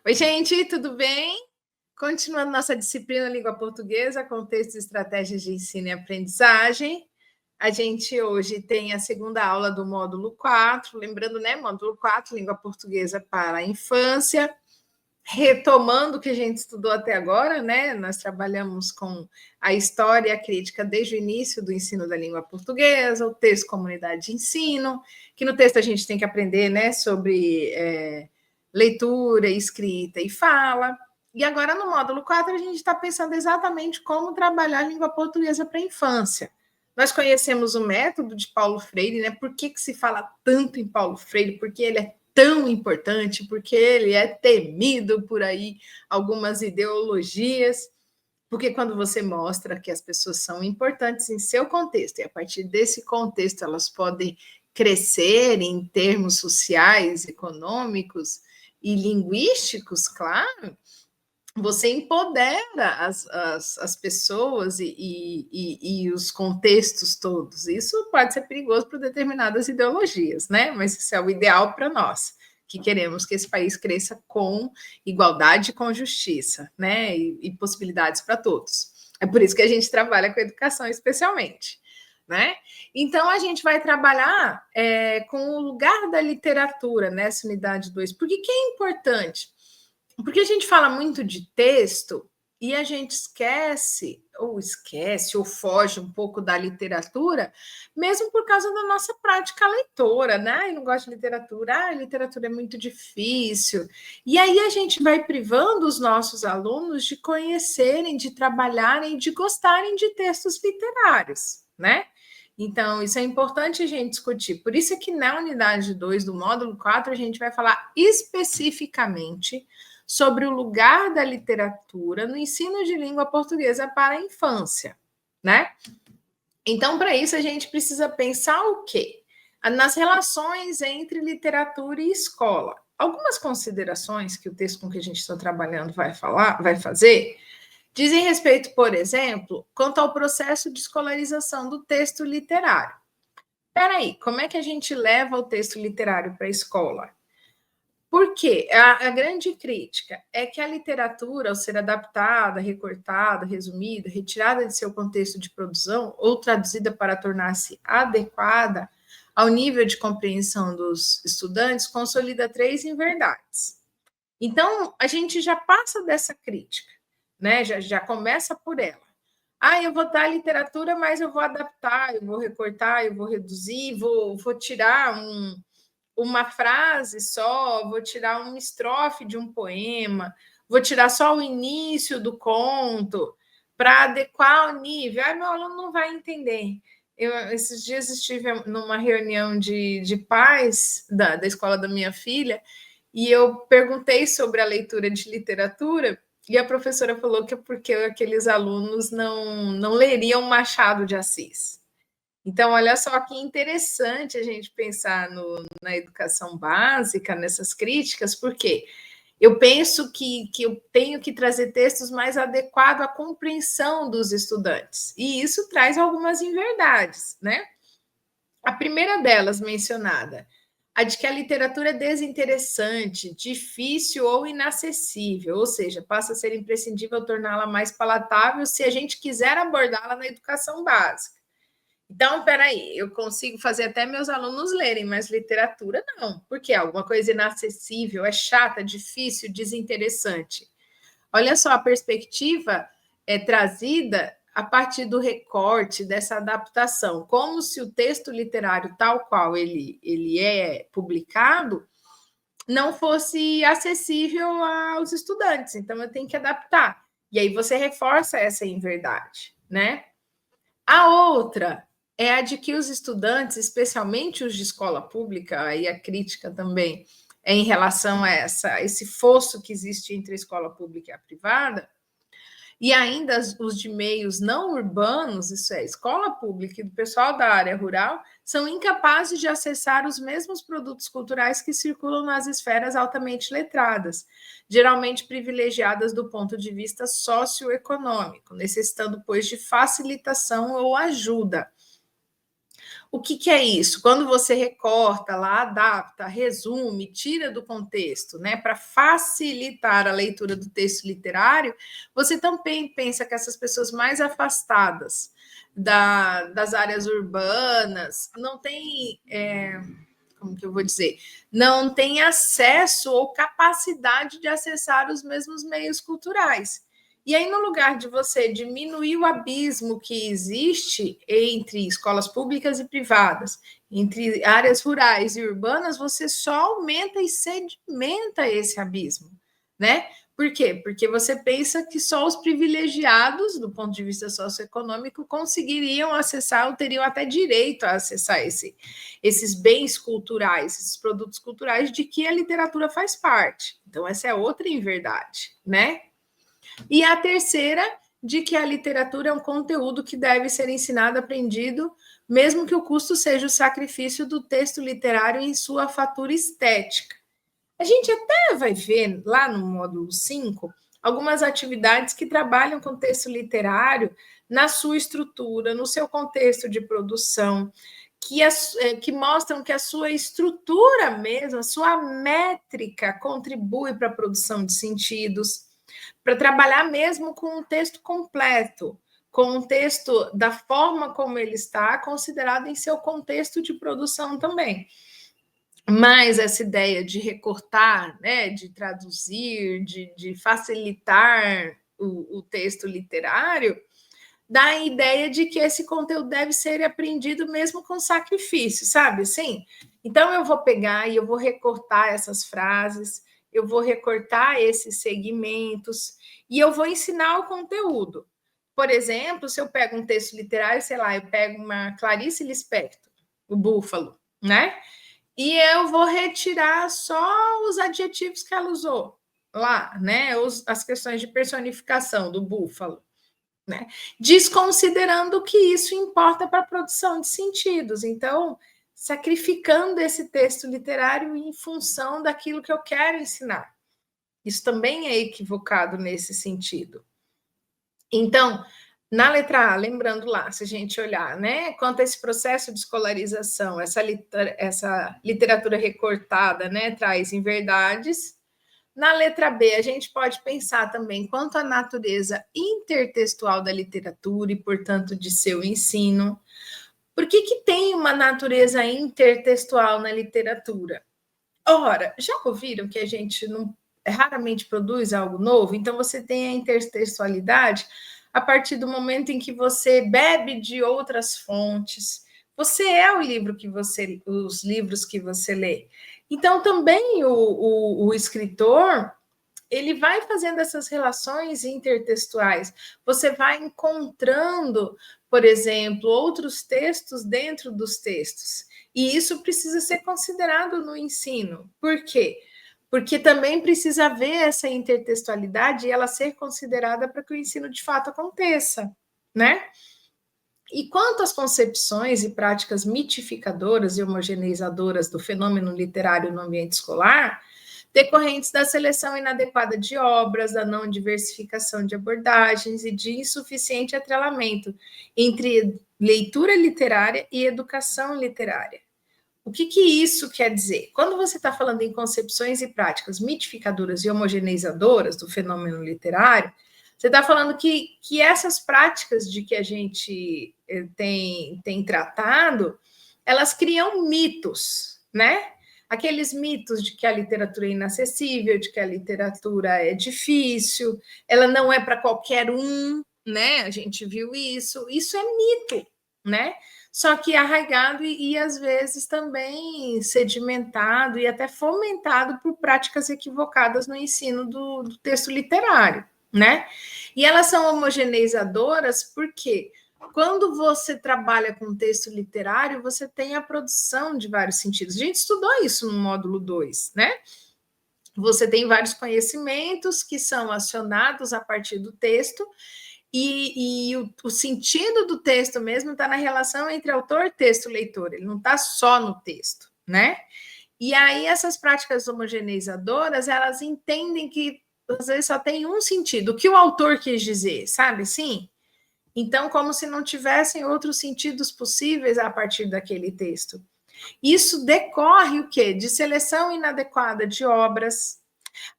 Oi, gente, tudo bem? Continuando nossa disciplina Língua Portuguesa, Contexto e Estratégias de Ensino e Aprendizagem. A gente hoje tem a segunda aula do módulo 4, lembrando, né, módulo 4, Língua Portuguesa para a Infância. Retomando o que a gente estudou até agora, né, nós trabalhamos com a história e a crítica desde o início do ensino da língua portuguesa, o texto Comunidade de Ensino, que no texto a gente tem que aprender, né, sobre leitura, escrita e fala. E agora, no módulo 4, a gente está pensando exatamente como trabalhar a língua portuguesa para a infância. Nós conhecemos o método de Paulo Freire, né? Por que se fala tanto em Paulo Freire? Porque ele é tão importante, porque ele é temido por aí, algumas ideologias. Porque quando você mostra que as pessoas são importantes em seu contexto, e a partir desse contexto elas podem crescer em termos sociais, econômicos e linguísticos, claro, você empodera as pessoas e os contextos todos. Isso pode ser perigoso para determinadas ideologias, né? Mas isso é o ideal para nós, que queremos que esse país cresça com igualdade e com justiça, né? E possibilidades para todos. É por isso que a gente trabalha com educação especialmente. Né? Então, a gente vai trabalhar com o lugar da literatura nessa unidade 2. Por que é importante? Porque a gente fala muito de texto e a gente esquece, ou foge um pouco da literatura, mesmo por causa da nossa prática leitora, né? Eu não gosto de literatura, a literatura é muito difícil. E aí a gente vai privando os nossos alunos de conhecerem, de trabalharem, de gostarem de textos literários, né? Então, isso é importante a gente discutir. Por isso é que na unidade 2 do módulo 4, a gente vai falar especificamente sobre o lugar da literatura no ensino de língua portuguesa para a infância, né? Então, para isso, a gente precisa pensar o quê? Nas relações entre literatura e escola. Algumas considerações que o texto com que a gente está trabalhando vai fazer, dizem respeito, por exemplo, quanto ao processo de escolarização do texto literário. Espera aí, como é que a gente leva o texto literário para a escola? Porque a grande crítica é que a literatura, ao ser adaptada, recortada, resumida, retirada de seu contexto de produção ou traduzida para tornar-se adequada ao nível de compreensão dos estudantes, consolida três inverdades. Então, a gente já passa dessa crítica, né? Já começa por ela. Eu vou dar literatura, mas eu vou adaptar, eu vou recortar, eu vou reduzir, vou tirar uma frase só, vou tirar uma estrofe de um poema, vou tirar só o início do conto para adequar ao nível. Meu aluno não vai entender. Esses dias estive numa reunião de pais da escola da minha filha e eu perguntei sobre a leitura de literatura e a professora falou que é porque aqueles alunos não leriam Machado de Assis. Então, olha só que interessante a gente pensar na educação básica, nessas críticas, porque eu penso que eu tenho que trazer textos mais adequados à compreensão dos estudantes. E isso traz algumas inverdades, né? A primeira delas mencionada, a de que a literatura é desinteressante, difícil ou inacessível, ou seja, passa a ser imprescindível torná-la mais palatável se a gente quiser abordá-la na educação básica. Então, peraí, eu consigo fazer até meus alunos lerem, mas literatura não, porque é alguma coisa inacessível, é chata, difícil, desinteressante. Olha só, a perspectiva é trazida a partir do recorte, dessa adaptação, como se o texto literário tal qual ele é publicado não fosse acessível aos estudantes, então eu tenho que adaptar. E aí você reforça essa inverdade, né? A outra é a de que os estudantes, especialmente os de escola pública, e a crítica também é em relação a esse fosso que existe entre a escola pública e a privada, e ainda os de meios não urbanos, isso é, escola pública e do pessoal da área rural, são incapazes de acessar os mesmos produtos culturais que circulam nas esferas altamente letradas, geralmente privilegiadas do ponto de vista socioeconômico, necessitando, pois, de facilitação ou ajuda. O que é isso? Quando você recorta lá, adapta, resume, tira do contexto, né, para facilitar a leitura do texto literário, você também pensa que essas pessoas mais afastadas das áreas urbanas não têm, como que eu vou dizer, não têm acesso ou capacidade de acessar os mesmos meios culturais. E aí, no lugar de você diminuir o abismo que existe entre escolas públicas e privadas, entre áreas rurais e urbanas, você só aumenta e sedimenta esse abismo, né? Por quê? Porque você pensa que só os privilegiados, do ponto de vista socioeconômico, conseguiriam acessar ou teriam até direito a acessar esses bens culturais, esses produtos culturais de que a literatura faz parte. Então, essa é outra inverdade, né? E a terceira, de que a literatura é um conteúdo que deve ser ensinado, aprendido, mesmo que o custo seja o sacrifício do texto literário em sua fatura estética. A gente até vai ver lá no módulo 5 algumas atividades que trabalham com texto literário na sua estrutura, no seu contexto de produção, que mostram que a sua estrutura mesmo, a sua métrica contribui para a produção de sentidos, para trabalhar mesmo com um texto completo, com um texto da forma como ele está, considerado em seu contexto de produção também. Mas essa ideia de recortar, né, de traduzir, de facilitar o texto literário, dá a ideia de que esse conteúdo deve ser aprendido mesmo com sacrifício, sabe? Sim. Então eu vou pegar e eu vou recortar essas frases, eu vou recortar esses segmentos e eu vou ensinar o conteúdo. Por exemplo, se eu pego um texto literário, sei lá, eu pego uma Clarice Lispector, o Búfalo, né? E eu vou retirar só os adjetivos que ela usou lá, né? As questões de personificação do búfalo, né? Desconsiderando que isso importa para a produção de sentidos. Então, sacrificando esse texto literário em função daquilo que eu quero ensinar. Isso também é equivocado nesse sentido. Então, na letra A, lembrando lá, se a gente olhar, né, quanto a esse processo de escolarização, essa literatura recortada, né, traz inverdades. Na letra B, a gente pode pensar também quanto à natureza intertextual da literatura e, portanto, de seu ensino. Por que tem uma natureza intertextual na literatura? Ora, já ouviram que a gente não raramente produz algo novo? Então, você tem a intertextualidade a partir do momento em que você bebe de outras fontes. Você é o livro que você, os livros que você lê. Então, também o escritor ele vai fazendo essas relações intertextuais. Você vai encontrando, por exemplo, outros textos dentro dos textos. E isso precisa ser considerado no ensino. Por quê? Porque também precisa haver essa intertextualidade e ela ser considerada para que o ensino de fato aconteça, né? E quanto às concepções e práticas mitificadoras e homogeneizadoras do fenômeno literário no ambiente escolar, decorrentes da seleção inadequada de obras, da não diversificação de abordagens e de insuficiente atrelamento entre leitura literária e educação literária. O que isso quer dizer? Quando você está falando em concepções e práticas mitificadoras e homogeneizadoras do fenômeno literário, você está falando que essas práticas de que a gente tem tratado, elas criam mitos, né? Aqueles mitos de que a literatura é inacessível, de que a literatura é difícil, ela não é para qualquer um, né? A gente viu isso. Isso é mito, né? Só que arraigado e às vezes também sedimentado e até fomentado por práticas equivocadas no ensino do texto literário, né? E elas são homogeneizadoras porque quando você trabalha com texto literário, você tem a produção de vários sentidos. A gente estudou isso no módulo 2, né? Você tem vários conhecimentos que são acionados a partir do texto, e o sentido do texto mesmo está na relação entre autor, texto, leitor. Ele não está só no texto, né? E aí essas práticas homogeneizadoras, elas entendem que às vezes só tem um sentido, o que o autor quis dizer, sabe assim? Então, como se não tivessem outros sentidos possíveis a partir daquele texto. Isso decorre o quê? De seleção inadequada de obras.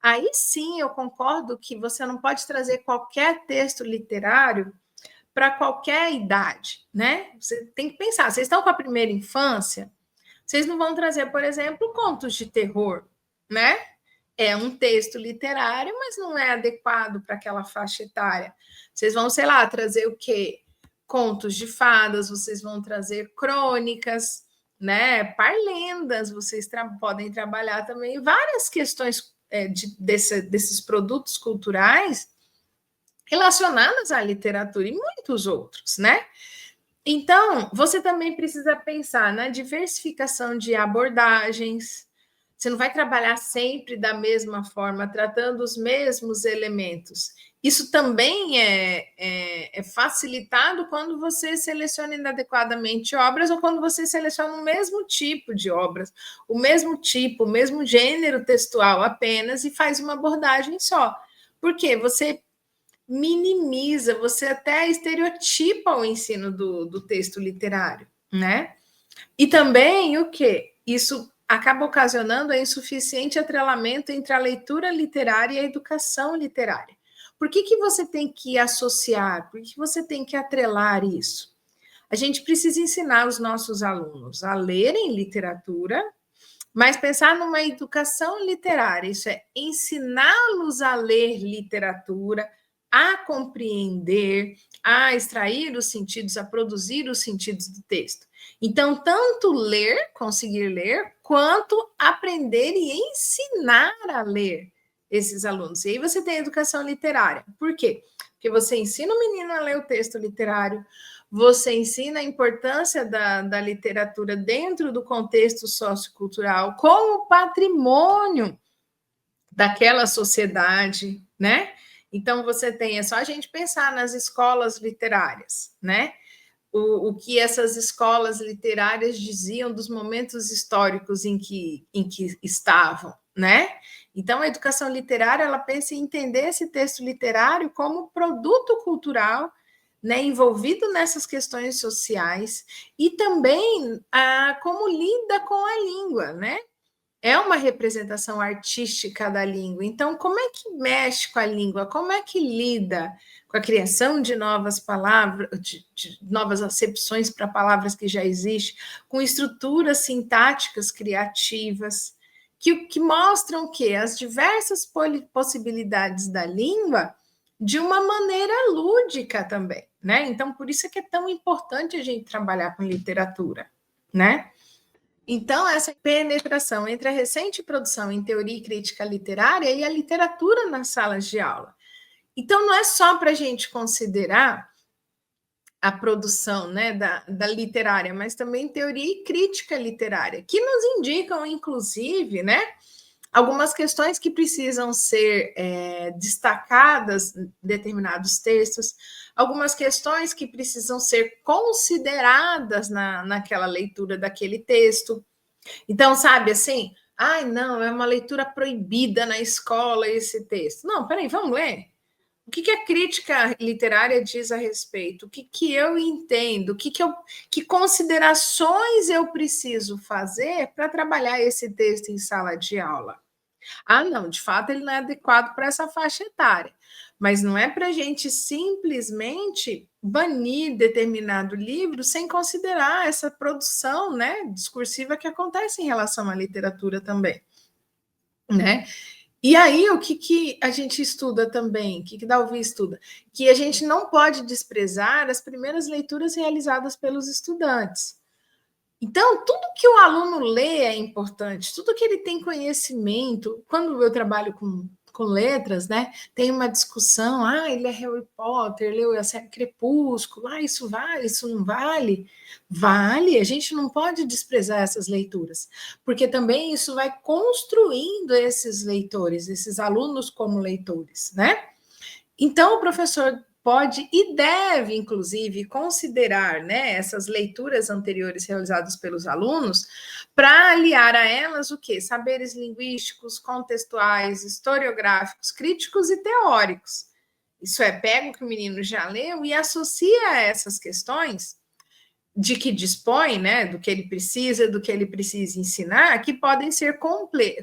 Aí sim eu concordo que você não pode trazer qualquer texto literário para qualquer idade, né? Você tem que pensar, vocês estão com a primeira infância, vocês não vão trazer, por exemplo, contos de terror, né? É um texto literário, mas não é adequado para aquela faixa etária. Vocês vão, sei lá, trazer o quê? Contos de fadas, vocês vão trazer crônicas, né? Parlendas, vocês podem trabalhar também várias questões desses produtos culturais relacionadas à literatura e muitos outros, né? Então, você também precisa pensar na diversificação de abordagens. Você não vai trabalhar sempre da mesma forma, tratando os mesmos elementos. Isso também é facilitado quando você seleciona inadequadamente obras ou quando você seleciona o mesmo tipo de obras, o mesmo gênero textual apenas e faz uma abordagem só. Por quê? Você minimiza, você até estereotipa o ensino do texto literário, né? E também o que? Isso acaba ocasionando a insuficiente atrelamento entre a leitura literária e a educação literária. Por que você tem que associar? Por que você tem que atrelar isso? A gente precisa ensinar os nossos alunos a lerem literatura, mas pensar numa educação literária, isso é ensiná-los a ler literatura, a compreender, a extrair os sentidos, a produzir os sentidos do texto. Então, tanto ler, conseguir ler, quanto aprender e ensinar a ler esses alunos. E aí você tem a educação literária. Por quê? Porque você ensina o menino a ler o texto literário, você ensina a importância da literatura dentro do contexto sociocultural como patrimônio daquela sociedade, né? Então, você tem, é só a gente pensar nas escolas literárias, né? O que essas escolas literárias diziam dos momentos históricos em que estavam, né? Então, a educação literária, ela pensa em entender esse texto literário como produto cultural, né, envolvido nessas questões sociais, e também como lida com a língua, né? É uma representação artística da língua. Então, como é que mexe com a língua? Como é que lida com a criação de novas palavras, de novas acepções para palavras que já existem, com estruturas sintáticas criativas, que mostram o quê? As diversas possibilidades da língua de uma maneira lúdica também, né? Então, por isso é que é tão importante a gente trabalhar com literatura, né? Então, essa penetração entre a recente produção em teoria e crítica literária e a literatura nas salas de aula. Então, não é só para a gente considerar a produção, né, da literária, mas também teoria e crítica literária, que nos indicam, inclusive, né, algumas questões que precisam ser destacadas em determinados textos, algumas questões que precisam ser consideradas naquela leitura daquele texto. Então, sabe assim, ai, não, é uma leitura proibida na escola esse texto. Não, peraí, vamos ler. O que a crítica literária diz a respeito? O que eu entendo? Que considerações eu preciso fazer para trabalhar esse texto em sala de aula? Ah, não, de fato ele não é adequado para essa faixa etária. Mas não é para a gente simplesmente banir determinado livro sem considerar essa produção, né, discursiva que acontece em relação à literatura também, né? E aí, o que a gente estuda também, o que Dalvi estuda? Que a gente não pode desprezar as primeiras leituras realizadas pelos estudantes. Então, tudo que o aluno lê é importante, tudo que ele tem conhecimento. Quando eu trabalho com letras, né, tem uma discussão, ele é Harry Potter, leu a série Crepúsculo, isso vale, isso não vale? Vale, a gente não pode desprezar essas leituras, porque também isso vai construindo esses leitores, esses alunos como leitores, né? Então, o professor pode e deve, inclusive, considerar, né, essas leituras anteriores realizadas pelos alunos para aliar a elas o quê? Saberes linguísticos, contextuais, historiográficos, críticos e teóricos. Isso é, pega o que o menino já leu e associa essas questões de que dispõe, né, do que ele precisa ensinar, que podem ser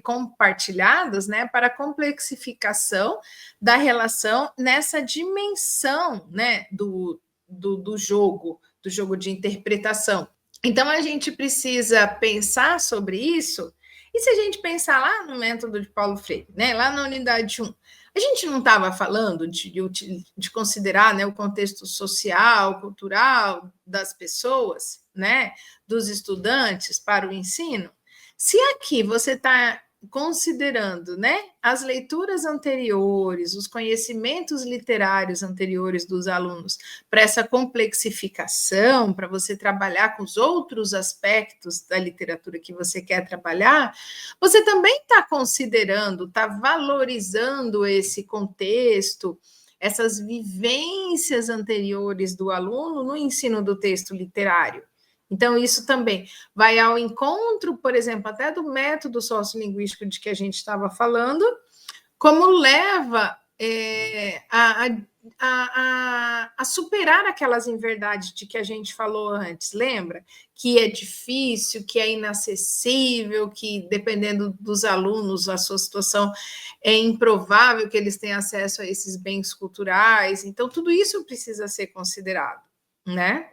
compartilhadas, né, para a complexificação da relação nessa dimensão, né, do jogo de interpretação. Então, a gente precisa pensar sobre isso, e se a gente pensar lá no método de Paulo Freire, né, lá na unidade 1, a gente não estava falando de considerar, né, o contexto social, cultural das pessoas, né, dos estudantes para o ensino? Se aqui você está considerando, né, as leituras anteriores, os conhecimentos literários anteriores dos alunos para essa complexificação, para você trabalhar com os outros aspectos da literatura que você quer trabalhar, você também está considerando, está valorizando esse contexto, essas vivências anteriores do aluno no ensino do texto literário. Então, isso também vai ao encontro, por exemplo, até do método sociolinguístico de que a gente estava falando, como leva a superar aquelas inverdades de que a gente falou antes, lembra? Que é difícil, que é inacessível, que dependendo dos alunos, a sua situação é improvável que eles tenham acesso a esses bens culturais. Então, tudo isso precisa ser considerado, né?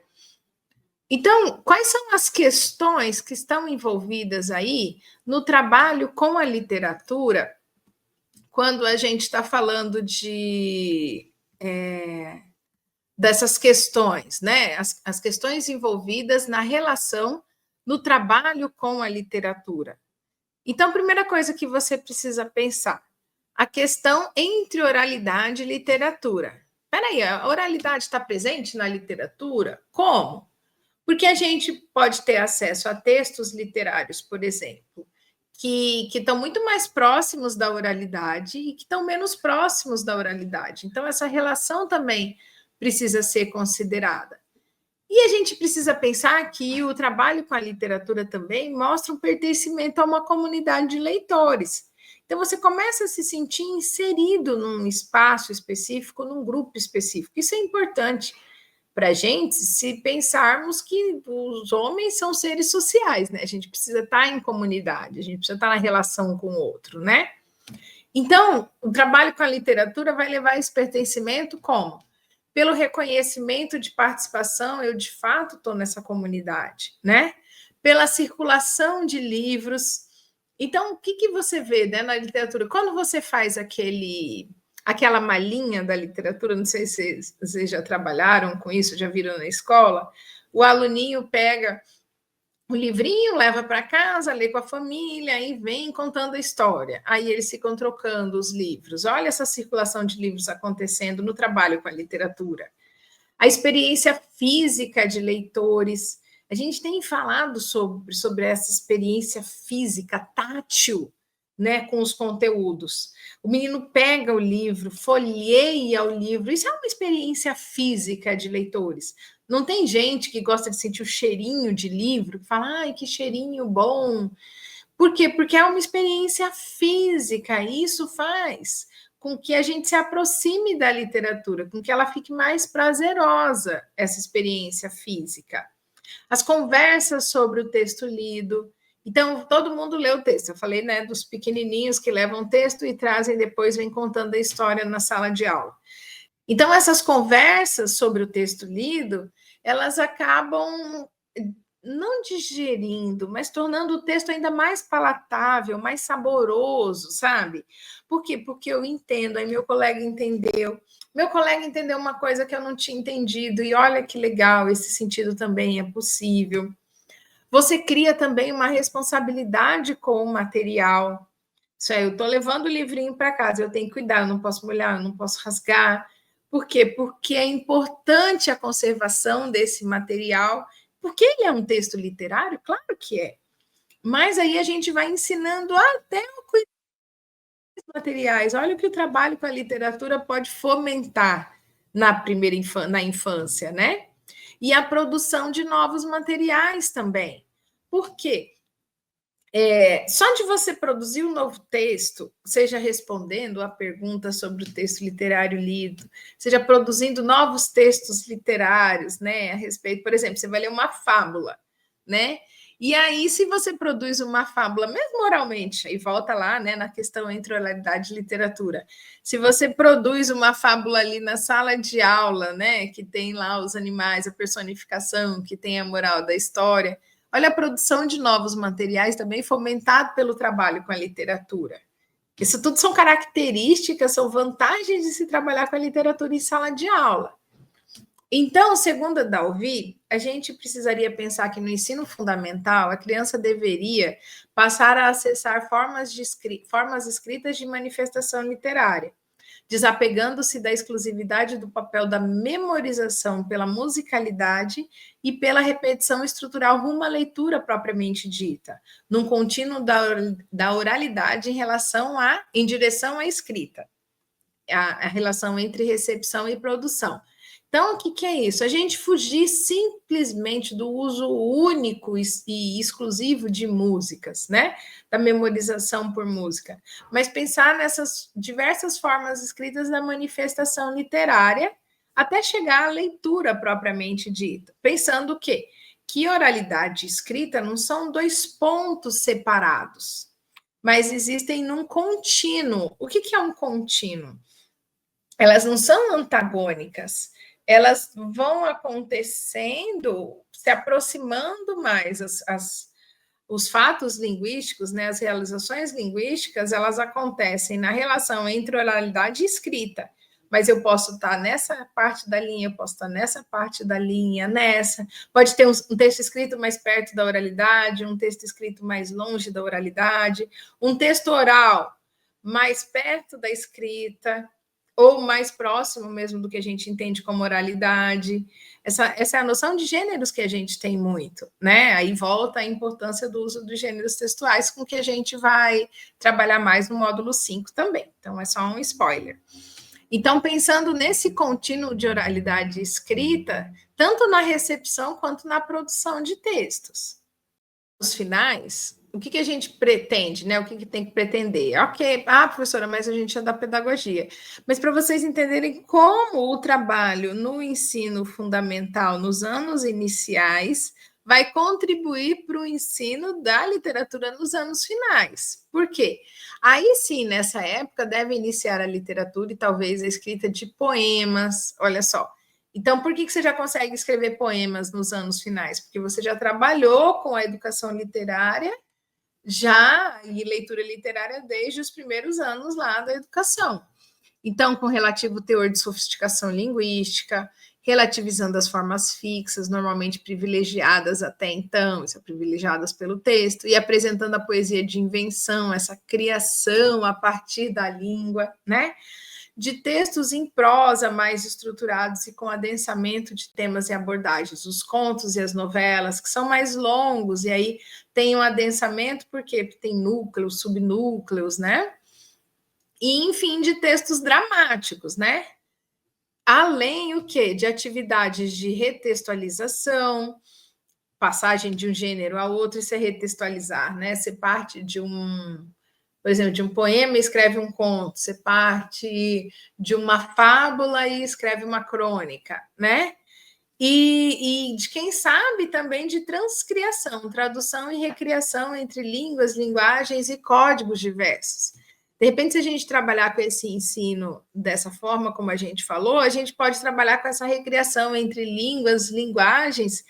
Então, quais são as questões que estão envolvidas aí no trabalho com a literatura, quando a gente está falando dessas questões, né? As questões envolvidas na relação no trabalho com a literatura. Então, primeira coisa que você precisa pensar, a questão entre oralidade e literatura. Espera aí, a oralidade está presente na literatura? Como? Porque a gente pode ter acesso a textos literários, por exemplo, que estão muito mais próximos da oralidade e que estão menos próximos da oralidade. Então, essa relação também precisa ser considerada. E a gente precisa pensar que o trabalho com a literatura também mostra um pertencimento a uma comunidade de leitores. Então, você começa a se sentir inserido num espaço específico, num grupo específico. Isso é importante para a gente, se pensarmos que os homens são seres sociais, né? A gente precisa estar em comunidade, a gente precisa estar na relação com o outro, né? Então, o trabalho com a literatura vai levar esse pertencimento como? Pelo reconhecimento de participação, eu de fato estou nessa comunidade, né? Pela circulação de livros. Então, o que você vê, né, na literatura? Quando você faz aquela malinha da literatura, não sei se vocês já trabalharam com isso, já viram na escola, o aluninho pega o livrinho, leva para casa, lê com a família e vem contando a história. Aí eles ficam trocando os livros. Olha essa circulação de livros acontecendo no trabalho com a literatura. A experiência física de leitores. A gente tem falado sobre essa experiência física, tátil, né, com os conteúdos. O menino pega o livro, folheia o livro. Isso é uma experiência física de leitores. Não tem gente que gosta de sentir o cheirinho de livro, que fala, ai, que cheirinho bom. Por quê? Porque é uma experiência física, e isso faz com que a gente se aproxime da literatura, com que ela fique mais prazerosa, essa experiência física. As conversas sobre o texto lido. Então, todo mundo lê o texto. Eu falei, né, dos pequenininhos que levam o texto e trazem depois, vem contando a história na sala de aula. Então, essas conversas sobre o texto lido, elas acabam não digerindo, mas tornando o texto ainda mais palatável, mais saboroso, sabe? Por quê? Porque eu entendo, aí meu colega entendeu uma coisa que eu não tinha entendido, e olha que legal, esse sentido também é possível. Você cria também uma responsabilidade com o material. Isso aí, eu estou levando o livrinho para casa, eu tenho que cuidar, eu não posso molhar, eu não posso rasgar. Por quê? Porque é importante a conservação desse material, porque ele é um texto literário, claro que é. Mas aí a gente vai ensinando até o cuidado dos materiais. Olha o que o trabalho com a literatura pode fomentar na infância, né? E a produção de novos materiais também. Por quê? Só de você produzir um novo texto, seja respondendo a pergunta sobre o texto literário lido, seja produzindo novos textos literários, né, a respeito, por exemplo, você vai ler uma fábula, né? E aí, se você produz uma fábula, mesmo oralmente, e volta lá, né, na questão entre oralidade e literatura, se você produz uma fábula ali na sala de aula, né, que tem lá os animais, a personificação, que tem a moral da história, olha a produção de novos materiais também fomentado pelo trabalho com a literatura. Isso tudo são características, são vantagens de se trabalhar com a literatura em sala de aula. Então, segundo a Dalvi, a gente precisaria pensar que no ensino fundamental a criança deveria passar a acessar formas escritas de manifestação literária, desapegando-se da exclusividade do papel da memorização pela musicalidade e pela repetição estrutural rumo à leitura propriamente dita, num contínuo da oralidade em direção à escrita, a relação entre recepção e produção. Então, o que é isso? A gente fugir simplesmente do uso único e exclusivo de músicas, né? Da memorização por música, mas pensar nessas diversas formas escritas da manifestação literária até chegar à leitura propriamente dita, pensando que oralidade e escrita não são dois pontos separados, mas existem num contínuo. O que é um contínuo? Elas não são antagônicas, elas vão acontecendo, se aproximando mais. Os fatos linguísticos, né, as realizações linguísticas, elas acontecem na relação entre oralidade e escrita. Mas eu posso estar nessa parte da linha, eu posso estar nessa parte da linha, nessa. Pode ter um texto escrito mais perto da oralidade, um texto escrito mais longe da oralidade, um texto oral mais perto da escrita, ou mais próximo mesmo do que a gente entende como oralidade. Essa é a noção de gêneros que a gente tem muito, né? Aí volta a importância do uso dos gêneros textuais, com que a gente vai trabalhar mais no módulo 5 também. Então, é só um spoiler. Então, pensando nesse contínuo de oralidade escrita, tanto na recepção quanto na produção de textos. Os finais, o que a gente pretende, né? O que tem que pretender? Ok, professora, mas a gente é da pedagogia. Mas para vocês entenderem como o trabalho no ensino fundamental, nos anos iniciais, vai contribuir para o ensino da literatura nos anos finais. Por quê? Aí sim, nessa época, deve iniciar a literatura e talvez a escrita de poemas. Olha só. Então, por que você já consegue escrever poemas nos anos finais? Porque você já trabalhou com a educação literária e leitura literária desde os primeiros anos lá da educação. Então, com relativo teor de sofisticação linguística, relativizando as formas fixas, normalmente privilegiadas até então, privilegiadas pelo texto, e apresentando a poesia de invenção, essa criação a partir da língua, né? De textos em prosa mais estruturados e com adensamento de temas e abordagens, os contos e as novelas, que são mais longos, e aí tem um adensamento, porque tem núcleos, subnúcleos, né? E, enfim, de textos dramáticos, né? Além o quê? De atividades de retextualização, passagem de um gênero a outro, isso é retextualizar, né? Você parte de por exemplo, de um poema e escreve um conto, você parte de uma fábula e escreve uma crônica, né? E de quem sabe também de transcriação, tradução e recriação entre línguas, linguagens e códigos diversos. De repente, se a gente trabalhar com esse ensino dessa forma, como a gente falou, a gente pode trabalhar com essa recriação entre línguas, linguagens,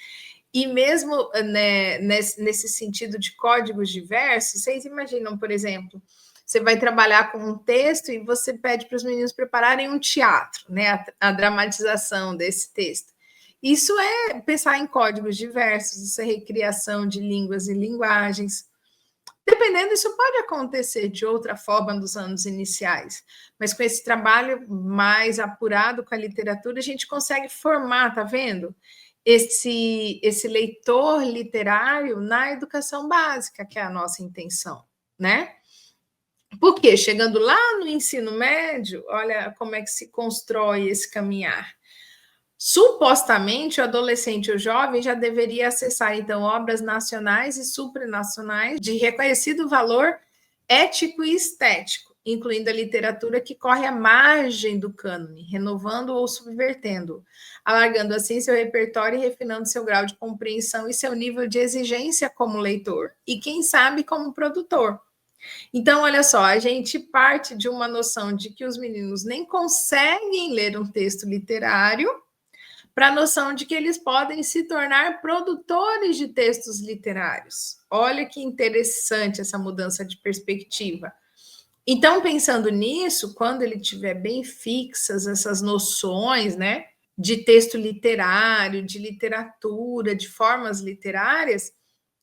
e mesmo, né, nesse sentido de códigos diversos. Vocês imaginam, por exemplo, você vai trabalhar com um texto e você pede para os meninos prepararem um teatro, né, a dramatização desse texto. Isso é pensar em códigos diversos, isso é recriação de línguas e linguagens. Dependendo, isso pode acontecer de outra forma nos anos iniciais, mas com esse trabalho mais apurado com a literatura, a gente consegue formar, tá vendo? Esse leitor literário na educação básica, que é a nossa intenção, né? Porque chegando lá no ensino médio, olha como é que se constrói esse caminhar. Supostamente, o adolescente ou jovem já deveria acessar, então, obras nacionais e supranacionais de reconhecido valor ético e estético, incluindo a literatura que corre à margem do cânone, renovando ou subvertendo, alargando assim seu repertório e refinando seu grau de compreensão e seu nível de exigência como leitor, e quem sabe como produtor. Então, olha só, a gente parte de uma noção de que os meninos nem conseguem ler um texto literário, para a noção de que eles podem se tornar produtores de textos literários. Olha que interessante essa mudança de perspectiva. Então, pensando nisso, quando ele tiver bem fixas essas noções, né, de texto literário, de literatura, de formas literárias,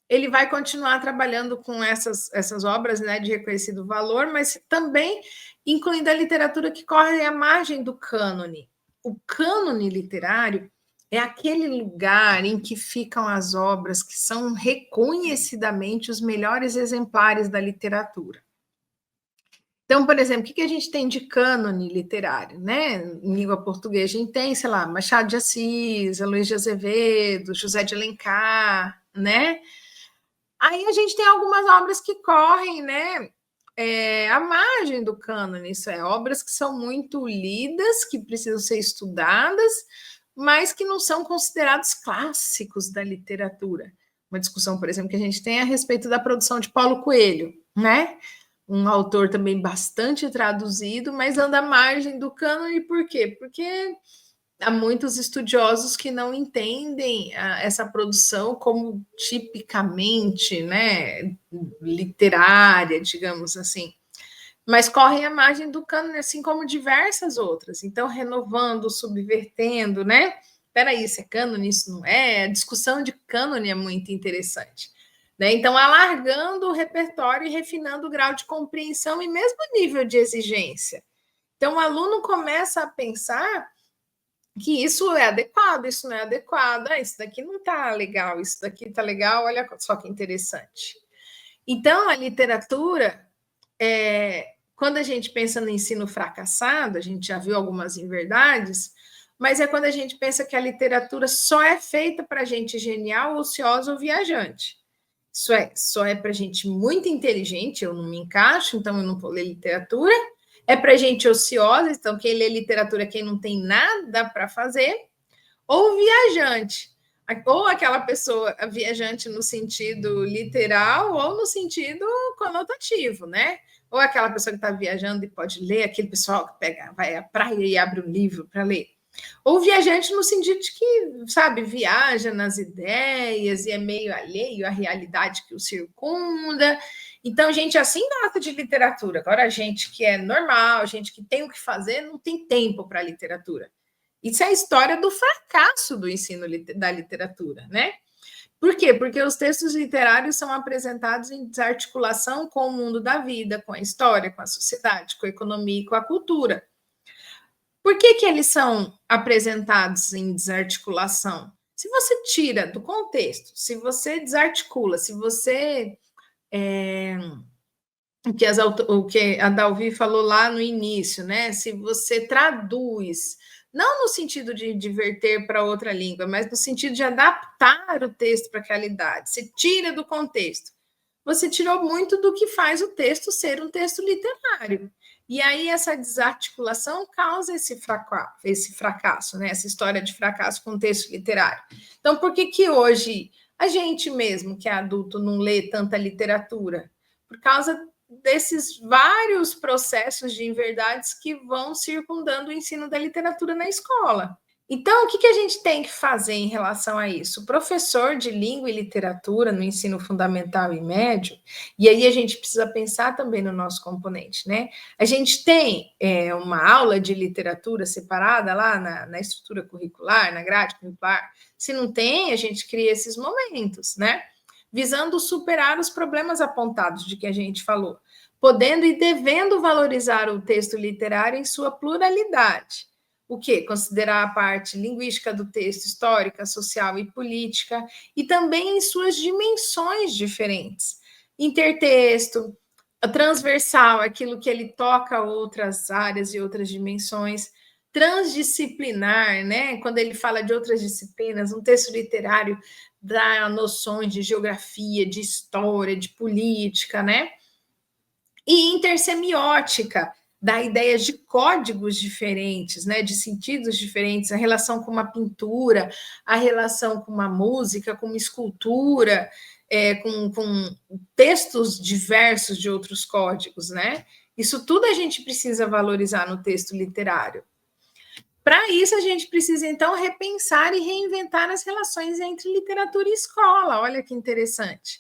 ele vai continuar trabalhando com essas obras, né, de reconhecido valor, mas também incluindo a literatura que corre à margem do cânone. O cânone literário é aquele lugar em que ficam as obras que são reconhecidamente os melhores exemplares da literatura. Então, por exemplo, o que a gente tem de cânone literário, né? Em língua portuguesa, a gente tem, sei lá, Machado de Assis, Luiz de Azevedo, José de Alencar, né? Aí a gente tem algumas obras que correm, né? À margem do cânone, isso é, obras que são muito lidas, que precisam ser estudadas, mas que não são considerados clássicos da literatura. Uma discussão, por exemplo, que a gente tem a respeito da produção de Paulo Coelho, né? Um autor também bastante traduzido, mas anda à margem do cânone, por quê? Porque há muitos estudiosos que não entendem essa produção como tipicamente, né, literária, digamos assim, mas correm à margem do cânone, assim como diversas outras. Então, renovando, subvertendo, né? Peraí, isso é cânone, isso não é? A discussão de cânone é muito interessante. Né? Então, alargando o repertório e refinando o grau de compreensão e mesmo nível de exigência. Então, o aluno começa a pensar que isso é adequado, isso não é adequado, isso daqui não está legal, isso daqui está legal, olha só que interessante. Então, a literatura, quando a gente pensa no ensino fracassado, a gente já viu algumas inverdades, mas é quando a gente pensa que a literatura só é feita para gente genial, ociosa ou viajante. Isso é, só é para gente muito inteligente, eu não me encaixo, então eu não vou ler literatura. É para gente ociosa, então quem lê literatura é quem não tem nada para fazer, ou viajante, ou aquela pessoa viajante no sentido literal ou no sentido conotativo, né? Ou aquela pessoa que está viajando e pode ler, aquele pessoal que pega, vai à praia e abre um livro para ler. Ou viajante no sentido de que, sabe, viaja nas ideias e é meio alheio à realidade que o circunda. Então, gente assim gosta de literatura. Agora, gente que é normal, gente que tem o que fazer, não tem tempo para literatura. Isso é a história do fracasso do ensino da literatura, né? Por quê? Porque os textos literários são apresentados em desarticulação com o mundo da vida, com a história, com a sociedade, com a economia e com a cultura. Por que eles são apresentados em desarticulação? Se você tira do contexto, se você desarticula, se você o que a Dalvi falou lá no início, né? Se você traduz, não no sentido de diverter para outra língua, mas no sentido de adaptar o texto para aquela idade, você tira do contexto. Você tirou muito do que faz o texto ser um texto literário. E aí essa desarticulação causa esse fracasso, né? Essa história de fracasso com o texto literário. Então, por que hoje a gente mesmo, que é adulto, não lê tanta literatura? Por causa desses vários processos de inverdades que vão circundando o ensino da literatura na escola. Então, o que a gente tem que fazer em relação a isso? O professor de língua e literatura no ensino fundamental e médio, e aí a gente precisa pensar também no nosso componente, né? A gente tem uma aula de literatura separada lá na estrutura curricular, na grade curricular. Se não tem, a gente cria esses momentos, né? Visando superar os problemas apontados de que a gente falou, podendo e devendo valorizar o texto literário em sua pluralidade. O quê? Considerar a parte linguística do texto, histórica, social e política, e também em suas dimensões diferentes. Intertexto, transversal, aquilo que ele toca outras áreas e outras dimensões, transdisciplinar, né? Quando ele fala de outras disciplinas, um texto literário dá noções de geografia, de história, de política, né? E intersemiótica, dá ideias de códigos diferentes, né? De sentidos diferentes, a relação com uma pintura, a relação com uma música, com uma escultura, com textos diversos de outros códigos, né? Isso tudo a gente precisa valorizar no texto literário. Para isso, a gente precisa, então, repensar e reinventar as relações entre literatura e escola. Olha que interessante.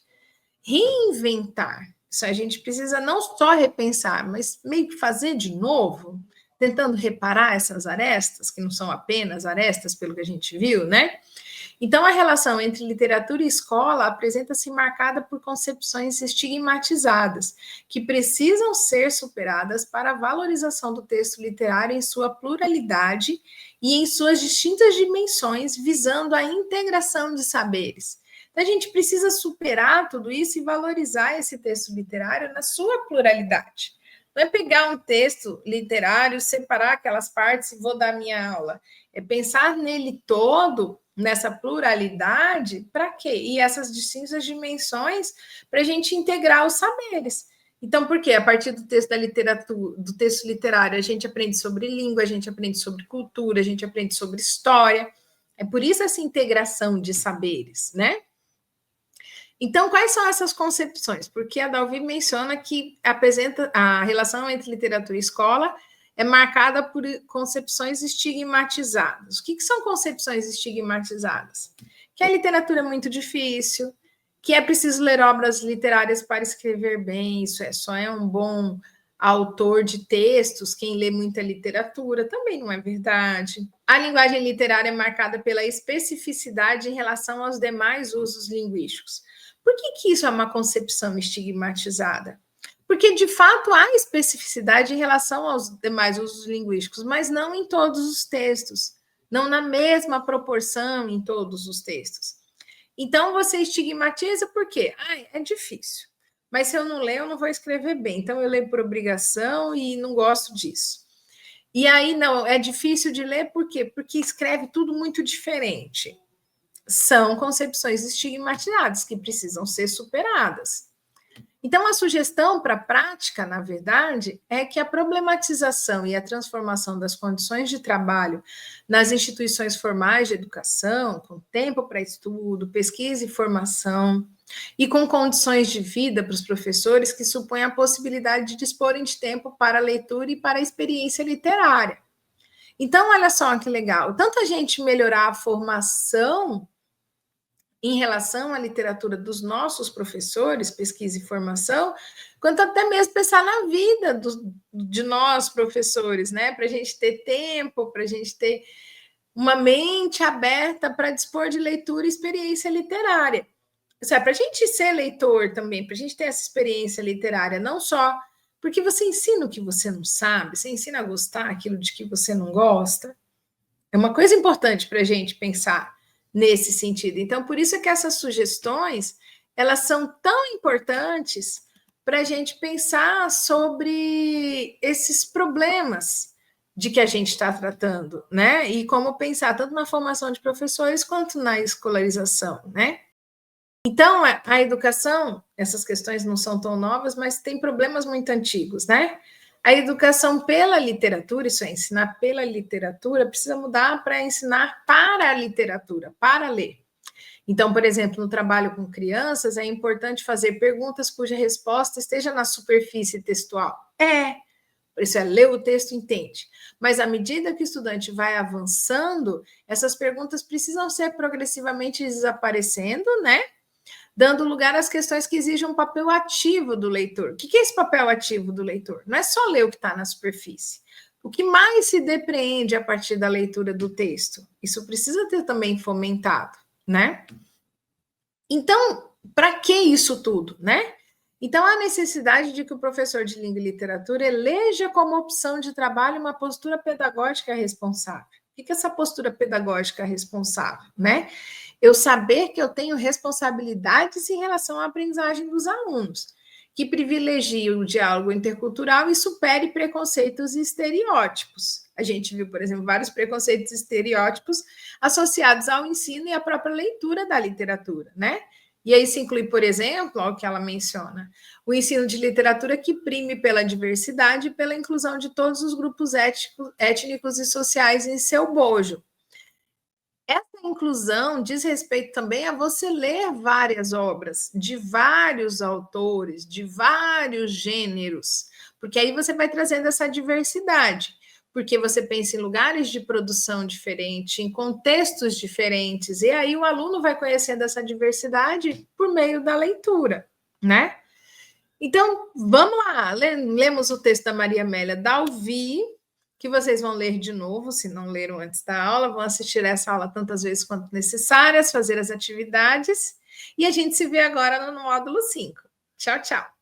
Reinventar. Isso a gente precisa não só repensar, mas meio que fazer de novo, tentando reparar essas arestas, que não são apenas arestas, pelo que a gente viu, né? Então, a relação entre literatura e escola apresenta-se marcada por concepções estigmatizadas, que precisam ser superadas para a valorização do texto literário em sua pluralidade e em suas distintas dimensões, visando a integração de saberes. Então, a gente precisa superar tudo isso e valorizar esse texto literário na sua pluralidade. Não é pegar um texto literário, separar aquelas partes e vou dar minha aula. É pensar nele todo, nessa pluralidade, para quê? E essas distintas dimensões para a gente integrar os saberes. Então, por quê? A partir do texto da literatura, do texto literário, a gente aprende sobre língua, a gente aprende sobre cultura, a gente aprende sobre história. É por isso essa integração de saberes, né? Então, quais são essas concepções? Porque a Dalvi menciona que apresenta a relação entre literatura e escola é marcada por concepções estigmatizadas. O que são concepções estigmatizadas? Que a literatura é muito difícil, que é preciso ler obras literárias para escrever bem, só é um bom autor de textos quem lê muita literatura, também não é verdade. A linguagem literária é marcada pela especificidade em relação aos demais usos linguísticos. Por que isso é uma concepção estigmatizada? Porque, de fato, há especificidade em relação aos demais usos linguísticos, mas não em todos os textos, não na mesma proporção em todos os textos. Então, você estigmatiza por quê? É difícil. Mas se eu não ler, eu não vou escrever bem. Então, eu leio por obrigação e não gosto disso. E aí, não, é difícil de ler por quê? Porque escreve tudo muito diferente. São concepções estigmatizadas que precisam ser superadas. Então, a sugestão para a prática, na verdade, é que a problematização e a transformação das condições de trabalho nas instituições formais de educação, com tempo para estudo, pesquisa e formação, e com condições de vida para os professores que supõem a possibilidade de disporem de tempo para a leitura e para a experiência literária. Então, olha só que legal, tanto a gente melhorar a formação em relação à literatura dos nossos professores, pesquisa e formação, quanto até mesmo pensar na vida de nós, professores, né? Para a gente ter tempo, para a gente ter uma mente aberta para dispor de leitura e experiência literária. Para a gente ser leitor também, para a gente ter essa experiência literária, não só porque você ensina o que você não sabe, você ensina a gostar aquilo de que você não gosta. É uma coisa importante para a gente pensar nesse sentido. Então, por isso é que essas sugestões, elas são tão importantes para a gente pensar sobre esses problemas de que a gente está tratando, né? E como pensar tanto na formação de professores quanto na escolarização, né? Então, a educação, essas questões não são tão novas, mas tem problemas muito antigos, né? A educação pela literatura, isso é, ensinar pela literatura, precisa mudar para ensinar para a literatura, para ler. Então, por exemplo, no trabalho com crianças, é importante fazer perguntas cuja resposta esteja na superfície textual. Por isso ler o texto, entende. Mas à medida que o estudante vai avançando, essas perguntas precisam ser progressivamente desaparecendo, né? Dando lugar às questões que exigem um papel ativo do leitor. O que é esse papel ativo do leitor? Não é só ler o que está na superfície. O que mais se depreende a partir da leitura do texto? Isso precisa ter também fomentado, né? Então, para que isso tudo, né? Então, há necessidade de que o professor de língua e literatura eleja como opção de trabalho uma postura pedagógica responsável. O que é essa postura pedagógica responsável, né? Eu saber que eu tenho responsabilidades em relação à aprendizagem dos alunos, que privilegie o diálogo intercultural e supere preconceitos e estereótipos. A gente viu, por exemplo, vários preconceitos e estereótipos associados ao ensino e à própria leitura da literatura, né? E aí se inclui, por exemplo, o que ela menciona, o ensino de literatura que prime pela diversidade e pela inclusão de todos os grupos étnicos e sociais em seu bojo. Essa inclusão diz respeito também a você ler várias obras de vários autores, de vários gêneros, porque aí você vai trazendo essa diversidade, porque você pensa em lugares de produção diferente, em contextos diferentes, e aí o aluno vai conhecendo essa diversidade por meio da leitura, né? Então, vamos lá, lemos o texto da Maria Amélia Dalvi, que vocês vão ler de novo, se não leram antes da aula, vão assistir essa aula tantas vezes quanto necessárias, fazer as atividades, e a gente se vê agora no módulo 5. Tchau, tchau.